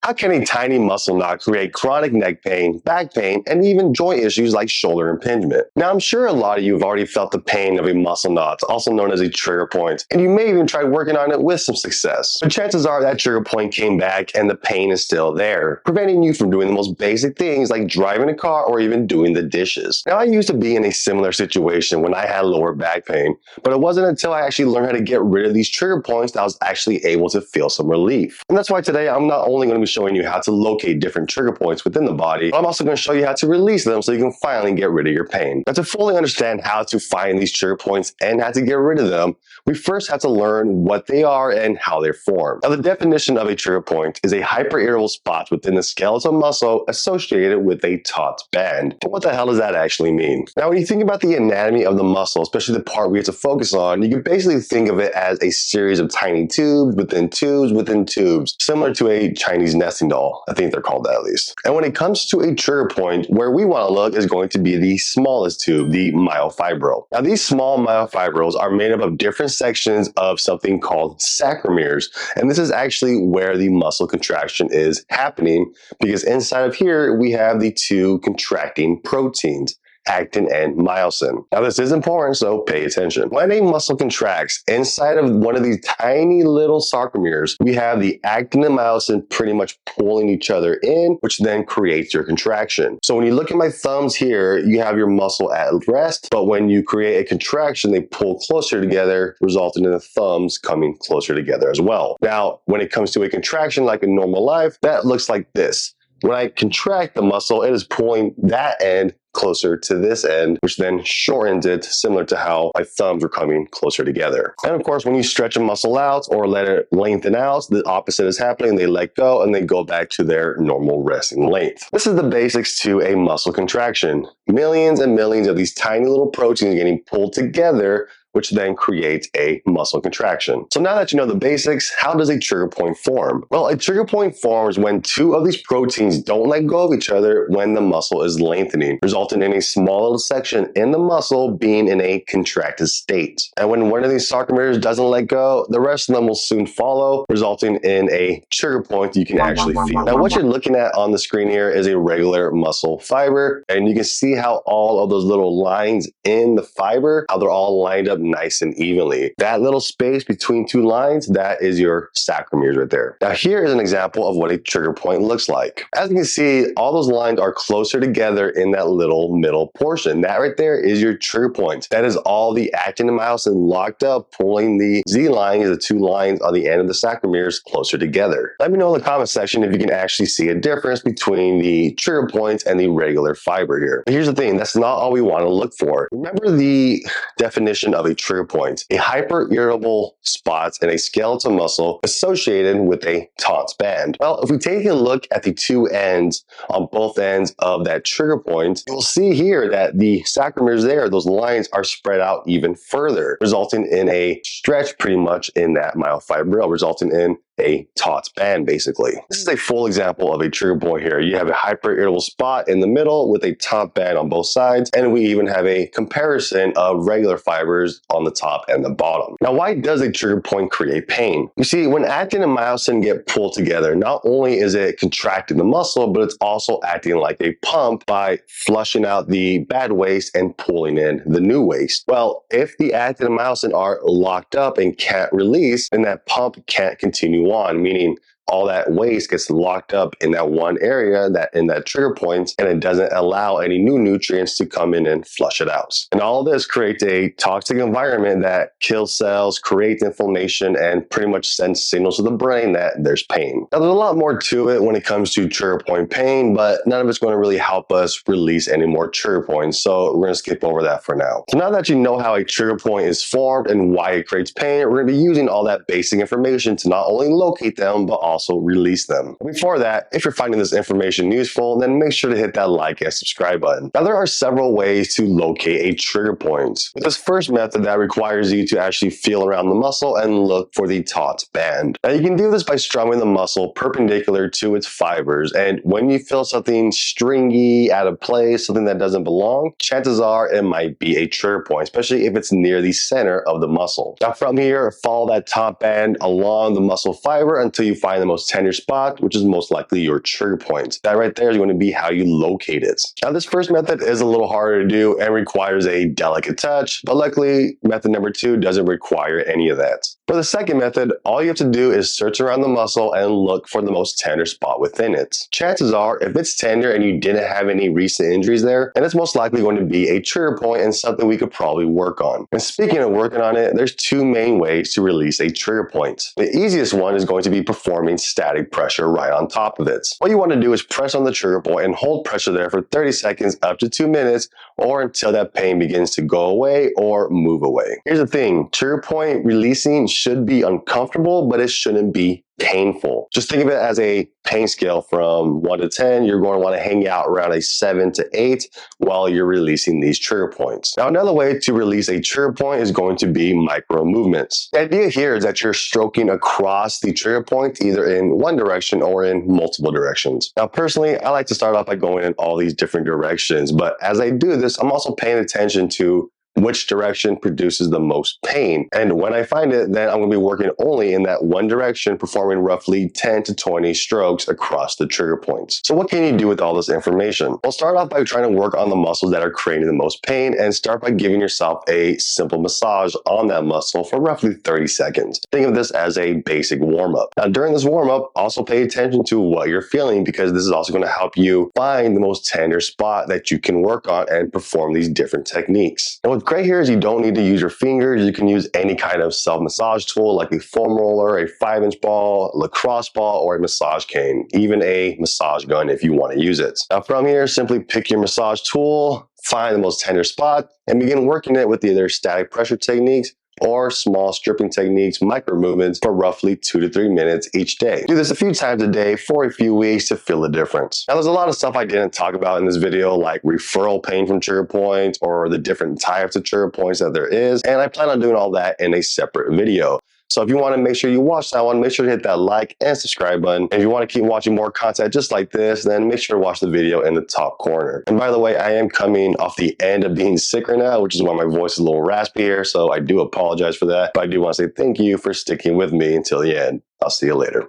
How can a tiny muscle knot create chronic neck pain, back pain, and even joint issues like shoulder impingement? Now, I'm sure a lot of you have already felt the pain of a muscle knot, also known as a trigger point, and you may even try working on it with some success. But chances are that trigger point came back and the pain is still there, preventing you from doing the most basic things like driving a car or even doing the dishes. Now, I used to be in a similar situation when I had lower back pain, but it wasn't until I actually learned how to get rid of these trigger points that I was actually able to feel some relief. And that's why today I'm not only going to be showing you how to locate different trigger points within the body, but I'm also going to show you how to release them so you can finally get rid of your pain. Now, to fully understand how to find these trigger points and how to get rid of them, we first have to learn what they are and how they're formed. Now, the definition of a trigger point is a hyperirritable spot within the skeletal muscle associated with a taut band. But what the hell does that actually mean? Now, when you think about the anatomy of the muscle, especially the part we have to focus on, you can basically think of it as a series of tiny tubes within tubes within tubes, similar to a Chinese nesting doll. I think they're called that at least. And when it comes to a trigger point, where we want to look is going to be the smallest tube, the myofibril. Now, these small myofibrils are made up of different sections of something called sarcomeres, and this is actually where the muscle contraction is happening, because inside of here we have the two contracting proteins, actin and myosin. Now, this is important, so pay attention. When a muscle contracts inside of one of these tiny little sarcomeres, we have the actin and myosin pretty much pulling each other in, which then creates your contraction. So when you look at my thumbs here, you have your muscle at rest, but when you create a contraction, they pull closer together, resulting in the thumbs coming closer together as well. Now, when it comes to a contraction like in normal life, that looks like this. When I contract the muscle, it is pulling that end closer to this end, which then shortens it, similar to how my thumbs are coming closer together. And of course, when you stretch a muscle out or let it lengthen out, the opposite is happening. They let go and they go back to their normal resting length. This is the basics to a muscle contraction. Millions and millions of these tiny little proteins getting pulled together, which then creates a muscle contraction. So now that you know the basics, how does a trigger point form? Well, a trigger point forms when two of these proteins don't let go of each other when the muscle is lengthening, resulting in a small little section in the muscle being in a contracted state. And when one of these sarcomeres doesn't let go, the rest of them will soon follow, resulting in a trigger point you can actually feel. Now, what you're looking at on the screen here is a regular muscle fiber, and you can see how all of those little lines in the fiber, how they're all lined up nice and evenly. That little space between two lines, that is your sarcomeres right there. Now, here is an example of what a trigger point looks like. As you can see, all those lines are closer together in that little middle portion. That right there is your trigger point. That is all the actin and myosin locked up, pulling the Z line, the two lines on the end of the sarcomeres, closer together. Let me know in the comment section if you can actually see a difference between the trigger points and the regular fiber here. But here's the thing, that's not all we want to look for. Remember the definition of a trigger point: a hyperirritable spot in a skeletal muscle associated with a taut band. Well, if we take a look at the two ends on both ends of that trigger point, you'll see here that the sarcomeres there, those lines are spread out even further, resulting in a stretch pretty much in that myofibril, resulting in a taut band, basically. This is a full example of a trigger point here. You have a hyperirritable spot in the middle with a taut band on both sides, and we even have a comparison of regular fibers on the top and the bottom. Now, why does a trigger point create pain? You see, when actin and myosin get pulled together, not only is it contracting the muscle, but it's also acting like a pump by flushing out the bad waste and pulling in the new waste. Well, if the actin and myosin are locked up and can't release, then that pump can't continue on, meaning all that waste gets locked up in that one area, in that trigger point, and it doesn't allow any new nutrients to come in and flush it out. And all of this creates a toxic environment that kills cells, creates inflammation, and pretty much sends signals to the brain that there's pain. Now, there's a lot more to it when it comes to trigger point pain, but none of it's going to really help us release any more trigger points, so we're going to skip over that for now. So now that you know how a trigger point is formed and why it creates pain, we're going to be using all that basic information to not only locate them, but also release them. Before that, if you're finding this information useful, then make sure to hit that like and subscribe button. Now, there are several ways to locate a trigger point. With this first method, that requires you to actually feel around the muscle and look for the taut band. Now, you can do this by strumming the muscle perpendicular to its fibers, and when you feel something stringy, out of place, something that doesn't belong, chances are it might be a trigger point, especially if it's near the center of the muscle. Now, from here, follow that taut band along the muscle fiber until you find the most tender spot, which is most likely your trigger point. That right there is going to be how you locate it. Now, this first method is a little harder to do and requires a delicate touch, but luckily, method number 2 doesn't require any of that. For the second method, all you have to do is search around the muscle and look for the most tender spot within it. Chances are, if it's tender and you didn't have any recent injuries there, then it's most likely going to be a trigger point and something we could probably work on. And speaking of working on it, there's 2 main ways to release a trigger point. The easiest one is going to be performing static pressure right on top of it. What you want to do is press on the trigger point and hold pressure there for 30 seconds up to 2 minutes, or until that pain begins to go away or move away. Here's the thing, trigger point releasing should be uncomfortable, but it shouldn't be painful. Just think of it as a pain scale from 1 to 10. You're going to want to hang out around a 7 to 8 while you're releasing these trigger points. Now, another way to release a trigger point is going to be micro movements. The idea here is that you're stroking across the trigger point either in one direction or in multiple directions. Now, personally, I like to start off by going in all these different directions, but as I do this, I'm also paying attention to which direction produces the most pain. And when I find it, then I'm going to be working only in that one direction, performing roughly 10 to 20 strokes across the trigger points. So what can you do with all this information? Well, start off by trying to work on the muscles that are creating the most pain, and start by giving yourself a simple massage on that muscle for roughly 30 seconds. Think of this as a basic warm-up. Now, during this warm-up, also pay attention to what you're feeling, because this is also going to help you find the most tender spot that you can work on and perform these different techniques. And what's great here is you don't need to use your fingers. You can use any kind of self-massage tool like a foam roller, a 5-inch ball, a lacrosse ball, or a massage cane, even a massage gun if you want to use it. Now from here, simply pick your massage tool, find the most tender spot, and begin working it with either static pressure techniques or small stripping techniques, micro movements for roughly 2 to 3 minutes each day. Do this a few times a day for a few weeks to feel the difference. Now, there's a lot of stuff I didn't talk about in this video, like referral pain from trigger points or the different types of trigger points that there is, and I plan on doing all that in a separate video. So if you want to make sure you watch that one, make sure to hit that like and subscribe button. And if you want to keep watching more content just like this, then make sure to watch the video in the top corner. And by the way, I am coming off the end of being sick right now, which is why my voice is a little raspy here. So I do apologize for that. But I do want to say thank you for sticking with me until the end. I'll see you later.